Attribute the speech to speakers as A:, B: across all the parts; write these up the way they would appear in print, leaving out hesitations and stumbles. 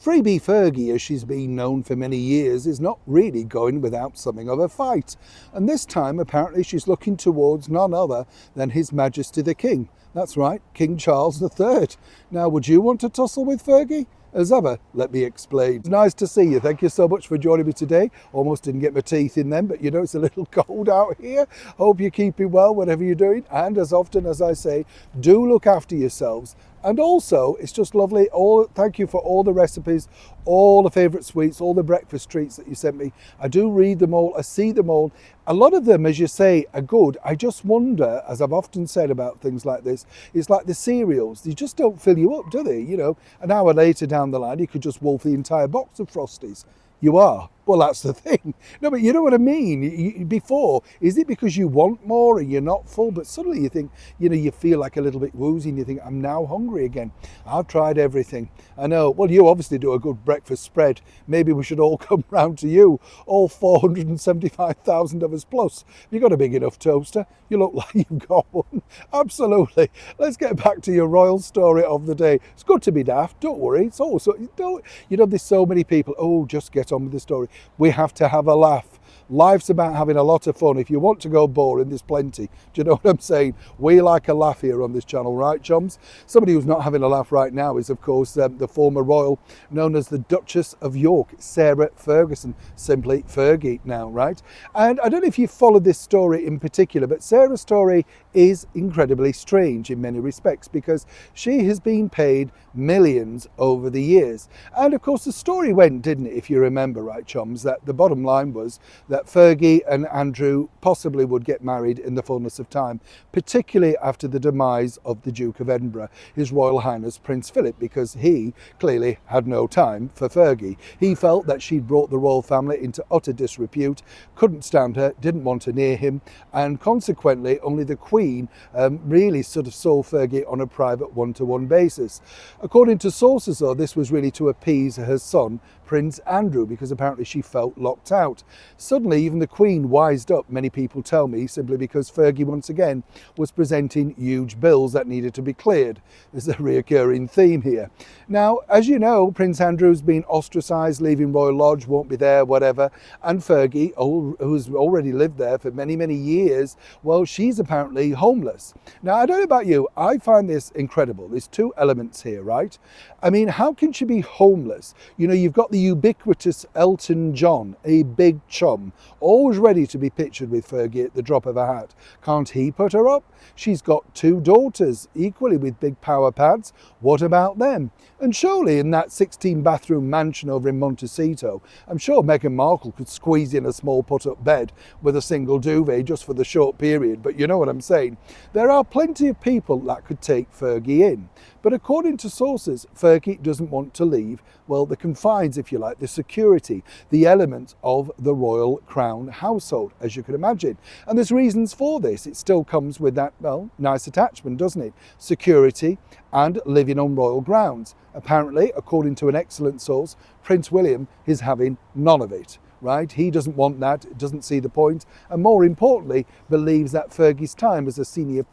A: Freebie Fergie, as she's been known for many years, is not really going without something of a fight. And this time, apparently, she's looking towards none other than His Majesty the King. That's right, King Charles III. Now, would you want to tussle with Fergie? As ever, let me explain. It's nice to see you. Thank you so much for joining me today. Almost didn't get my teeth in them, but you know it's a little cold out here. Hope you're keeping well, whatever you're doing. And as often as I say, do look after yourselves. And also, it's just lovely. Thank you for all the recipes, all the favourite sweets, all the breakfast treats that you sent me. I do read them all. I see them all. A lot of them, as you say, are good. I just wonder, as I've often said about things like this, it's like the cereals. They just don't fill you up, do they? You know, an hour later down the line, you could just wolf the entire box of Frosties. You are. Well, that's the thing. No, but you know what I mean? Before, is it because you want more and you're not full? But suddenly you think, you know, you feel like a little bit woozy and you think, I'm now hungry again. I've tried everything. I know. Well, you obviously do a good breakfast spread. Maybe we should all come round to you, all 475,000 of us plus. You've got a big enough toaster. You look like you've got one. Absolutely. Let's get back to your royal story of the day. It's good to be daft. Don't worry. It's also, you know, there's so many people, oh, just get on with the story. We have to have a laugh. Life's about having a lot of fun. If you want to go boring, there's plenty. Do you know what I'm saying? We like a laugh here on this channel, right, chums? Somebody who's not having a laugh right now is, of course, the former royal known as the Duchess of York, Sarah Ferguson, simply Fergie now, right? And I don't know if you followed this story in particular, but Sarah's story is incredibly strange in many respects because she has been paid millions over the years. And of course, the story went, didn't it, if you remember, right, chums, that the bottom line was that Fergie and Andrew possibly would get married in the fullness of time, particularly after the demise of the Duke of Edinburgh, His Royal Highness Prince Philip, because he clearly had no time for Fergie. He felt that she'd brought the royal family into utter disrepute, couldn't stand her, didn't want her near him, and consequently only the Queen really sort of saw Fergie on a private one-to-one basis. According to sources, though, this was really to appease her son, Prince Andrew, because apparently she felt locked out. Suddenly, even the Queen wised up, many people tell me, simply because Fergie once again was presenting huge bills that needed to be cleared. There's a reoccurring theme here. Now, as you know, Prince Andrew's been ostracised, leaving Royal Lodge, won't be there, whatever. And Fergie, who's already lived there for many, many years, well, she's apparently homeless. Now, I don't know about you, I find this incredible. There's two elements here, right? I mean, how can she be homeless? You know, you've got the ubiquitous Elton John, a big chum, always ready to be pictured with Fergie at the drop of a hat. Can't he put her up? She's got two daughters, equally with big power pads. What about them? And surely in that 16-bathroom mansion over in Montecito, I'm sure Meghan Markle could squeeze in a small put-up bed with a single duvet just for the short period, but you know what I'm saying. There are plenty of people that could take Fergie in. But according to sources, Fergie doesn't want to leave, well, the confines, if you like, the security, the element of the royal crown household, as you can imagine. And there's reasons for this. It still comes with that, well, nice attachment, doesn't it? Security and living on royal grounds. Apparently, according to an excellent source, Prince William is having none of it. Right? He doesn't want that, doesn't see the point, and more importantly, believes that Fergie's time as a senior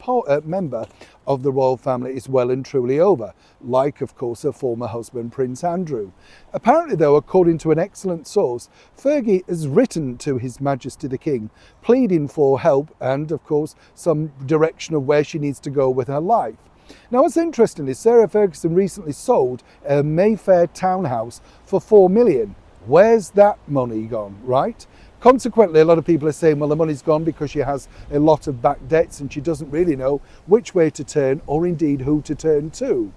A: member of the royal family is well and truly over, like, of course, her former husband, Prince Andrew. Apparently, though, according to an excellent source, Fergie has written to His Majesty the King, pleading for help and, of course, some direction of where she needs to go with her life. Now, what's interesting is Sarah Ferguson recently sold a Mayfair townhouse for $4 million. Where's that money gone, right? Consequently, a lot of people are saying, well, the money's gone because she has a lot of back debts and she doesn't really know which way to turn or indeed who to turn to.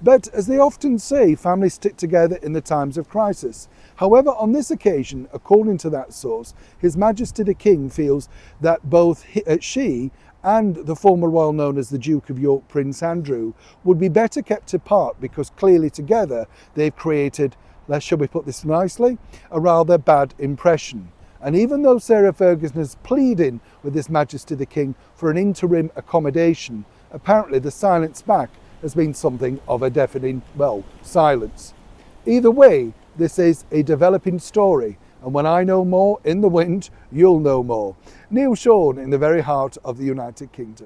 A: But as they often say, families stick together in the times of crisis. However, on this occasion, according to that source, His Majesty the King feels that both she and the former royal known as the Duke of York, Prince Andrew, would be better kept apart because clearly together they've created, shall we put this nicely, a rather bad impression. And even though Sarah Ferguson is pleading with His Majesty the King for an interim accommodation, apparently the silence back has been something of a deafening, well, silence. Either way, this is a developing story, and when I know more in the wind, you'll know more. Neil Sean in the very heart of the United Kingdom.